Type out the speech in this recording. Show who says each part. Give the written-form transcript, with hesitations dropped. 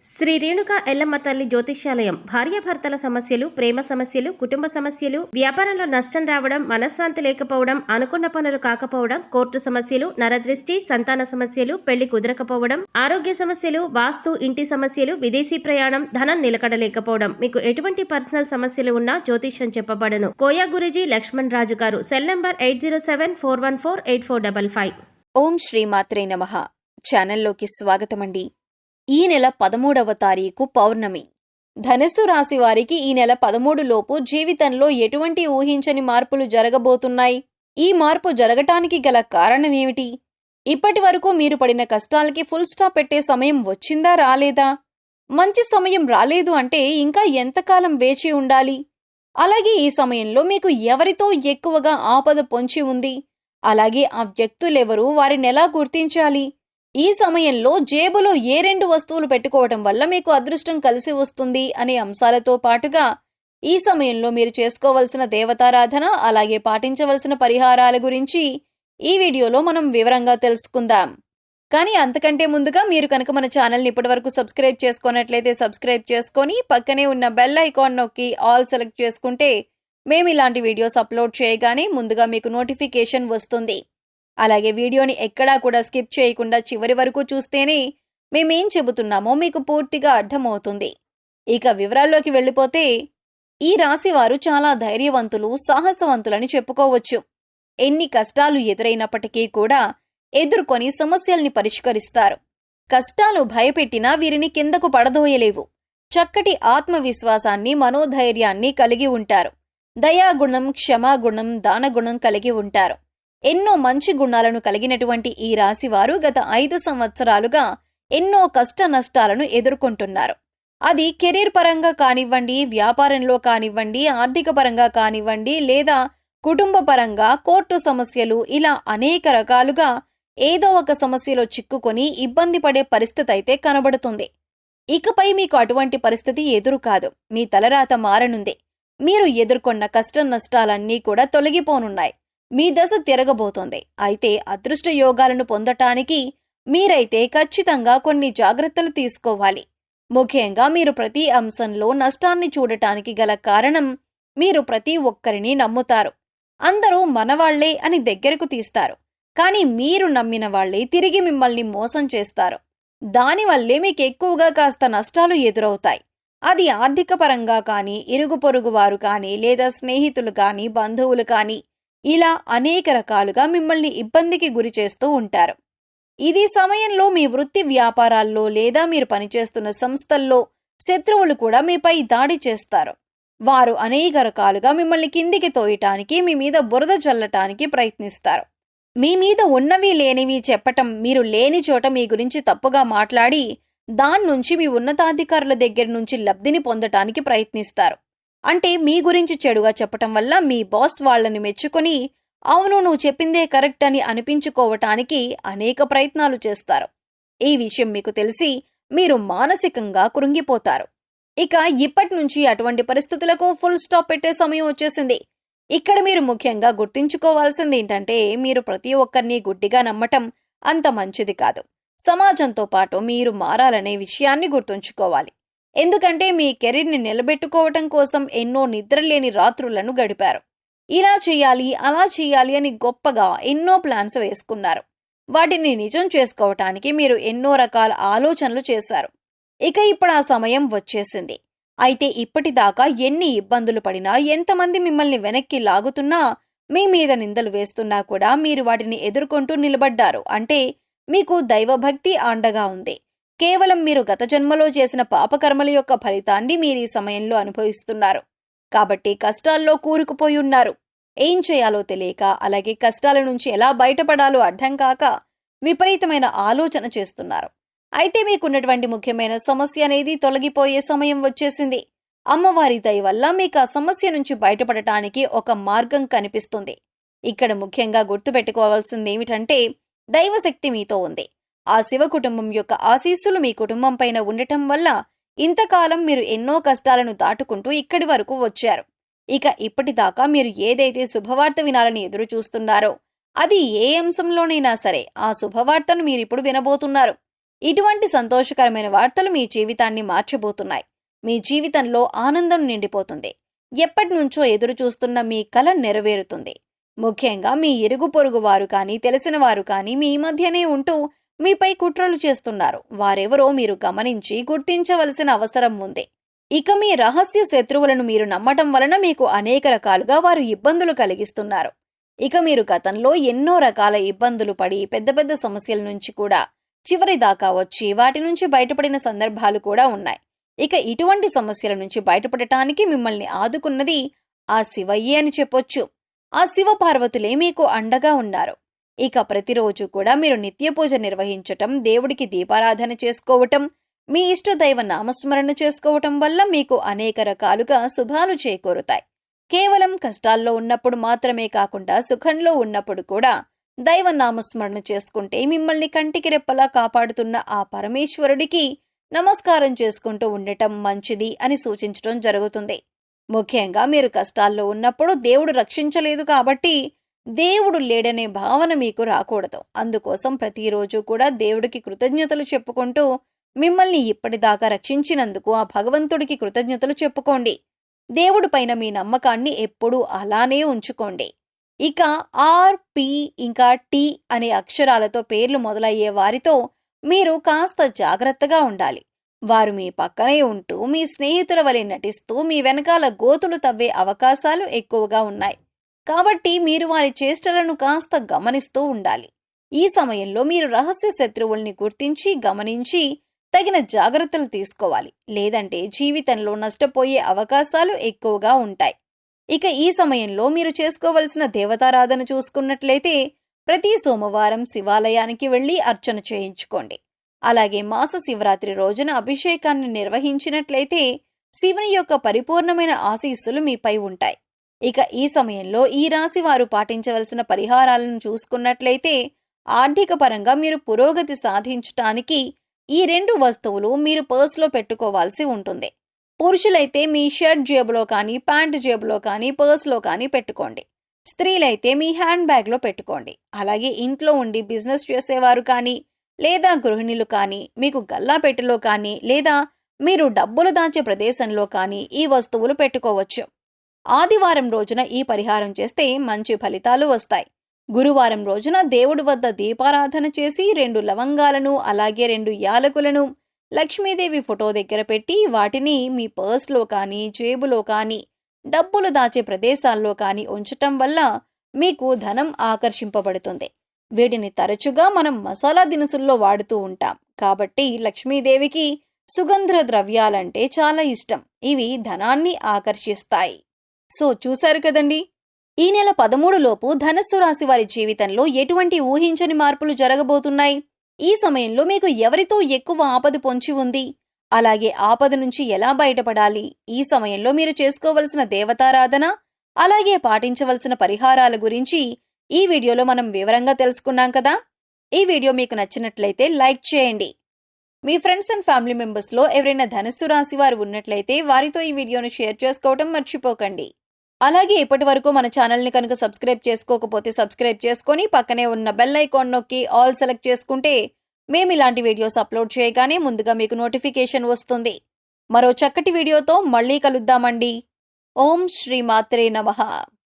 Speaker 1: శ్రీ రేణుకా ఎల్లమ్మ తల్లి జ్యోతిష్యాలయం భార్యాభర్తల సమస్యలు, ప్రేమ సమస్యలు, కుటుంబ సమస్యలు, వ్యాపారంలో నష్టం రావడం, మనశ్శాంతి లేకపోవడం, అనుకున్న పనులు కాకపోవడం, కోర్టు సమస్యలు, నరదృష్టి, సంతాన సమస్యలు, పెళ్లి కుదరకపోవడం, ఆరోగ్య సమస్యలు, వాస్తు, ఇంటి సమస్యలు, విదేశీ ప్రయాణం, ధనం నిలకడలేకపోవడం, మీకు ఎటువంటి పర్సనల్ సమస్యలు ఉన్నా జ్యోతిష్యం చెప్పబడను. కోయా గురూజీ లక్ష్మణ్ రాజు గారు. Cell number 8074148455.
Speaker 2: ఓం శ్రీమాత్రే నమః. ఛానల్లోకి స్వాగతమండి. ఈ నెల 13వ తారీఖు పౌర్ణమి. ధనుస్సు రాశి వారికి ఈ నెల 13 లోపు జీవితంలో ఎటువంటి ఊహించని మార్పులు జరగబోతున్నాయి? ఈ మార్పు జరగటానికి గల కారణమేమిటి? ఇప్పటి వరకు మీరు పడిన కష్టాలకి ఫుల్ స్టాప్ పెట్టే సమయం వచ్చిందా రాలేదా? మంచి సమయం రాలేదు అంటే ఇంకా ఎంతకాలం వేచి ఉండాలి? అలాగే ఈ సమయంలో మీకు ఎవరితో ఎక్కువగా ఆపద పొంచి ఉంది? అలాగే ఆ వ్యక్తులెవరు, వారినెలా గుర్తించాలి? ఈ సమయంలో జేబులో ఏ 2 వస్తువులు పెట్టుకోవటం వల్ల మీకు అదృష్టం కలిసి వస్తుంది అనే అంశాలతో పాటుగా ఈ సమయంలో మీరు చేసుకోవలసిన దేవతారాధన, అలాగే పాటించవలసిన పరిహారాల గురించి ఈ వీడియోలో మనం వివరంగా తెలుసుకుందాం. కానీ అంతకంటే ముందుగా మీరు కనుక మన ఛానల్ని ఇప్పటివరకు సబ్స్క్రైబ్ చేసుకున్నట్లయితే సబ్స్క్రైబ్ చేసుకొని పక్కనే ఉన్న బెల్ ఐకాన్ నొక్కి ఆల్ సెలెక్ట్ చేసుకుంటే మేము ఇలాంటి వీడియోస్ అప్లోడ్ చేయగానే ముందుగా మీకు నోటిఫికేషన్ వస్తుంది. అలాగే వీడియోని ఎక్కడా కూడా స్కిప్ చేయకుండా చివరి వరకు చూస్తేనే మేమేం చెబుతున్నామో మీకు పూర్తిగా అర్థమవుతుంది. ఇక వివరాల్లోకి వెళ్ళిపోతే, ఈ రాశివారు చాలా ధైర్యవంతులు, సాహసవంతులని చెప్పుకోవచ్చు. ఎన్ని కష్టాలు ఎదురైనప్పటికీ కూడా ఎదుర్కొని సమస్యల్ని పరిష్కరిస్తారు. కష్టాలు భయపెట్టినా వీరిని కిందకు పడదోయలేవు. చక్కటి ఆత్మవిశ్వాసాన్ని, మనోధైర్యాన్ని కలిగి ఉంటారు. దయాగుణం, క్షమాగుణం, దానగుణం కలిగి ఉంటారు. ఎన్నో మంచి గుణాలను కలిగినటువంటి ఈ రాశివారు గత 5 సంవత్సరాలుగా ఎన్నో కష్ట నష్టాలను ఎదుర్కొంటున్నారు. అది కెరీర్ పరంగా కానివ్వండి, వ్యాపారంలో కానివ్వండి, ఆర్థిక పరంగా కానివ్వండి, లేదా కుటుంబ పరంగా, కోర్టు సమస్యలు, ఇలా అనేక రకాలుగా ఏదో ఒక సమస్యలో చిక్కుకొని ఇబ్బంది పడే పరిస్థితి అయితే కనబడుతుంది. ఇకపై మీకు అటువంటి పరిస్థితి ఎదురు కాదు. మీ తలరాత మారనుంది. మీరు ఎదుర్కొన్న కష్ట నష్టాలన్నీ కూడా తొలగిపోనున్నాయి. మీ దశ తిరగబోతోంది. అయితే అదృష్ట యోగాలను పొందటానికి మీరైతే ఖచ్చితంగా కొన్ని జాగ్రత్తలు తీసుకోవాలి. ముఖ్యంగా మీరు ప్రతి అంశంలో నష్టాన్ని చూడటానికి గల కారణం, మీరు ప్రతి ఒక్కరిని నమ్ముతారు. అందరూ మనవాళ్లే అని దగ్గరకు తీస్తారు. కానీ మీరు నమ్మిన వాళ్లే తిరిగి మిమ్మల్ని మోసం చేస్తారు. దానివల్లే మీకు ఎక్కువగా కాస్త నష్టాలు ఎదురవుతాయి. అది ఆర్థిక పరంగా కానీ, ఇరుగు పొరుగు వారు కానీ, లేదా స్నేహితులు కానీ, బంధువులు కానీ, ఇలా అనేక రకాలుగా మిమ్మల్ని ఇబ్బందికి గురి చేస్తూ ఉంటారు. ఇది సమయంలో మీ వృత్తి వ్యాపారాల్లో లేదా మీరు పనిచేస్తున్న సంస్థల్లో శత్రువులు కూడా మీపై దాడి చేస్తారు. వారు అనేక రకాలుగా మిమ్మల్ని కిందికి తోయటానికి, మీ మీద బురద చల్లటానికి ప్రయత్నిస్తారు. మీ మీద ఉన్నవి లేనివి చెప్పటం, మీరు లేని చోట మీ గురించి తప్పుగా మాట్లాడి దాన్నుంచి మీ ఉన్నతాధికారుల దగ్గర నుంచి లబ్ధిని పొందటానికి ప్రయత్నిస్తారు. అంటే మీ గురించి చెడుగా చెప్పటం వల్ల మీ బాస్ వాళ్లని మెచ్చుకొని, అవును నువ్వు చెప్పిందే కరెక్ట్ అని అనిపించుకోవటానికి అనేక ప్రయత్నాలు చేస్తారు. ఈ విషయం మీకు తెలిసి మీరు మానసికంగా కృంగిపోతారు. ఇక ఇప్పటి నుంచి అటువంటి పరిస్థితులకు ఫుల్ స్టాప్ పెట్టే సమయం వచ్చేసింది. ఇక్కడ మీరు ముఖ్యంగా గుర్తుంచుకోవాల్సింది ఏంటంటే, మీరు ప్రతి ఒక్కరిని గుడ్డిగా నమ్మటం అంత మంచిది కాదు. సమాజంతో పాటు మీరు మారాలనే విషయాన్ని గుర్తుంచుకోవాలి. ఎందుకంటే మీ కెరీర్ని నిలబెట్టుకోవటం కోసం ఎన్నో నిద్రలేని రాత్రులను గడిపారు. ఇలా చేయాలి, అలా చేయాలి అని గొప్పగా ఎన్నో ప్లాన్స్ వేసుకున్నారు. వాటిని నిజం చేసుకోవటానికి మీరు ఎన్నో రకాల ఆలోచనలు చేశారు. ఇక ఇప్పుడు ఆ సమయం వచ్చేసింది. అయితే ఇప్పటిదాకా ఎన్ని ఇబ్బందులు పడినా, ఎంతమంది మిమ్మల్ని వెనక్కి లాగుతున్నా, మీ మీద నిందలు వేస్తున్నా కూడా మీరు వాటిని ఎదుర్కొంటూ నిలబడ్డారు. అంటే మీకు దైవభక్తి అండగా ఉంది. కేవలం మీరు గత జన్మలో చేసిన పాపకర్మల యొక్క ఫలితాన్ని మీరు ఈ సమయంలో అనుభవిస్తున్నారు. కాబట్టి కష్టాల్లో కూరుకుపోయి ఉన్నారు. ఏం చేయాలో తెలియక, అలాగే కష్టాల నుంచి ఎలా బయటపడాలో అర్థం కాక విపరీతమైన ఆలోచన చేస్తున్నారు. అయితే మీకున్నటువంటి ముఖ్యమైన సమస్య అనేది తొలగిపోయే సమయం వచ్చేసింది. అమ్మవారి దయ వల్ల మీకు ఆ సమస్య నుంచి బయటపడటానికి ఒక మార్గం కనిపిస్తుంది. ఇక్కడ ముఖ్యంగా గుర్తుపెట్టుకోవాల్సింది ఏమిటంటే, దైవశక్తి మీతో ఉంది. ఆ శివ కుటుంబం యొక్క ఆశీస్సులు మీ కుటుంబం పైన ఉండటం వల్ల ఇంతకాలం మీరు ఎన్నో కష్టాలను దాటుకుంటూ ఇక్కడి వరకు వచ్చారు. ఇక ఇప్పటిదాకా మీరు ఏదైతే శుభవార్త వినాలని ఎదురు చూస్తున్నారో, అది ఏ అంశంలోనైనా సరే ఆ శుభవార్తను మీరిప్పుడు వినబోతున్నారు. ఇటువంటి సంతోషకరమైన వార్తలు మీ జీవితాన్ని మార్చబోతున్నాయి. మీ జీవితంలో ఆనందం నిండిపోతుంది. ఎప్పటి నుంచో ఎదురు చూస్తున్న మీ కల నెరవేరుతుంది. ముఖ్యంగా మీ ఇరుగు పొరుగు వారు కానీ తెలిసిన వారు కానీ మీ మధ్యనే ఉంటూ మీపై కుట్రలు చేస్తున్నారు. వారెవరో మీరు గమనించి గుర్తించవలసిన అవసరం ఉంది. ఇక మీ రహస్య శత్రువులను మీరు నమ్మటం వలన మీకు అనేక రకాలుగా వారు ఇబ్బందులు కలిగిస్తున్నారు. ఇక మీరు గతంలో ఎన్నో రకాల ఇబ్బందులు పడి పెద్ద పెద్ద సమస్యల నుంచి కూడా చివరి దాకా వచ్చి వాటి నుంచి బయటపడిన సందర్భాలు కూడా ఉన్నాయి. ఇక ఇటువంటి సమస్యల నుంచి బయటపడటానికి మిమ్మల్ని ఆదుకున్నది ఆ శివయ్యే అని చెప్పొచ్చు. ఆ శివ పార్వతులే మీకు అండగా ఉన్నారు. ఇక ప్రతిరోజు కూడా మీరు నిత్య పూజ నిర్వహించటం, దేవుడికి దీపారాధన చేసుకోవటం, మీ ఇష్ట దైవ నామస్మరణ చేసుకోవటం వల్ల మీకు అనేక రకాలుగా శుభాలు చేకూరుతాయి. కేవలం కష్టాల్లో ఉన్నప్పుడు మాత్రమే కాకుండా సుఖంలో ఉన్నప్పుడు కూడా దైవ నామస్మరణ చేసుకుంటే మిమ్మల్ని కంటికి రెప్పలా కాపాడుతున్న ఆ పరమేశ్వరుడికి నమస్కారం చేసుకుంటూ ఉండటం మంచిది అని సూచించడం జరుగుతుంది. ముఖ్యంగా మీరు కష్టాల్లో ఉన్నప్పుడు దేవుడు రక్షించలేదు కాబట్టి దేవుడు లేడనే భావన మీకు రాకూడదు. అందుకోసం ప్రతిరోజు కూడా దేవుడికి కృతజ్ఞతలు చెప్పుకుంటూ మిమ్మల్ని ఇప్పటిదాకా రక్షించినందుకు ఆ భగవంతుడికి కృతజ్ఞతలు చెప్పుకోండి. దేవుడి పైన మీ నమ్మకాన్ని ఎప్పుడూ అలానే ఉంచుకోండి. ఇక ఆర్, పి ఇంకా టి అనే అక్షరాలతో పేర్లు మొదలయ్యే వారితో మీరు కాస్త జాగ్రత్తగా ఉండాలి. వారు మీ పక్కనే ఉంటూ మీ స్నేహితుల వలె నటిస్తూ మీ వెనకాల గోతులు తవ్వే అవకాశాలు ఎక్కువగా ఉన్నాయి. కాబట్టి మీరు వారి చేష్టలను కాస్త గమనిస్తూ ఉండాలి. ఈ సమయంలో మీరు రహస్య శత్రువుల్ని గుర్తించి గమనించి తగిన జాగ్రత్తలు తీసుకోవాలి. లేదంటే జీవితంలో నష్టపోయే అవకాశాలు ఎక్కువగా ఉంటాయి. ఇక ఈ సమయంలో మీరు చేసుకోవలసిన దేవతారాధన చూసుకున్నట్లయితే ప్రతి సోమవారం శివాలయానికి వెళ్లి అర్చన చేయించుకోండి. అలాగే మాస శివరాత్రి రోజున అభిషేకాన్ని నిర్వహించినట్లయితే శివుని యొక్క పరిపూర్ణమైన ఆశీస్సులు మీపై ఉంటాయి. ఇక ఈ సమయంలో ఈ రాశి వారు పాటించవలసిన పరిహారాలను చూసుకున్నట్లయితే ఆర్థిక పరంగా మీరు పురోగతి సాధించటానికి ఈ 2 వస్తువులు మీరు పర్సులో పెట్టుకోవాల్సి ఉంటుంది. పురుషులైతే మీ షర్ట్ జేబులో కానీ ప్యాంటు జేబులో కానీ పర్సులో కానీ పెట్టుకోండి. స్త్రీలైతే మీ హ్యాండ్ బ్యాగ్లో పెట్టుకోండి. అలాగే ఇంట్లో ఉండి బిజినెస్ చేసేవారు కానీ లేదా గృహిణులు కానీ మీకు గల్లాపెట్టెలో కానీ లేదా మీరు డబ్బులు దాచే ప్రదేశంలో కానీ ఈ వస్తువులు పెట్టుకోవచ్చు. ఆదివారం రోజున ఈ పరిహారం చేస్తే మంచి ఫలితాలు వస్తాయి. గురువారం రోజున దేవుడి వద్ద దీపారాధన చేసి 2 లవంగాలను అలాగే 2 యాలకులను లక్ష్మీదేవి ఫోటో దగ్గర పెట్టి వాటిని మీ పర్స్లో కానీ జేబులో కానీ డబ్బులు దాచే ప్రదేశాల్లో కానీ ఉంచటం వల్ల మీకు ధనం ఆకర్షింపబడుతుంది. వీటిని తరచుగా మనం మసాలా దినుసుల్లో వాడుతూ ఉంటాం. కాబట్టి లక్ష్మీదేవికి సుగంధ ద్రవ్యాలంటే చాలా ఇష్టం. ఇవి ధనాన్ని ఆకర్షిస్తాయి. సో చూశారు కదండి, ఈ నెల 13 లోపు ధనస్సు రాశి వారి జీవితంలో ఎటువంటి ఊహించని మార్పులు జరగబోతున్నాయి. ఈ సమయంలో మీకు ఎవరితో ఎక్కువ ఆపద పొంచి ఉంది, అలాగే ఆపద నుంచి ఎలా బయటపడాలి, ఈ సమయంలో మీరు చేసుకోవలసిన దేవతారాధన అలాగే పాటించవలసిన పరిహారాల గురించి ఈ వీడియోలో మనం వివరంగా తెలుసుకున్నాం కదా. ఈ వీడియో మీకు నచ్చినట్లయితే లైక్ చేయండి. మీ ఫ్రెండ్స్ అండ్ ఫ్యామిలీ మెంబర్స్లో ఎవరైనా ధనస్సు రాశి వారు ఉన్నట్లయితే వారితో ఈ వీడియోను షేర్ చేసుకోవడం మర్చిపోకండి. అలాగే ఇప్పటి వరకు మన ఛానల్ని కనుక సబ్స్క్రైబ్ చేసుకోకపోతే సబ్స్క్రైబ్ చేసుకొని పక్కనే ఉన్న బెల్ ఐకాన్ నొక్కి ఆల్ సెలెక్ట్ చేసుకుంటే మేము ఇలాంటి వీడియోస్ అప్లోడ్ చేయగానే ముందుగా మీకు నోటిఫికేషన్ వస్తుంది. మరో చక్కటి వీడియోతో మళ్ళీ కలుద్దామండి. ఓం శ్రీ మాత్రే నమః.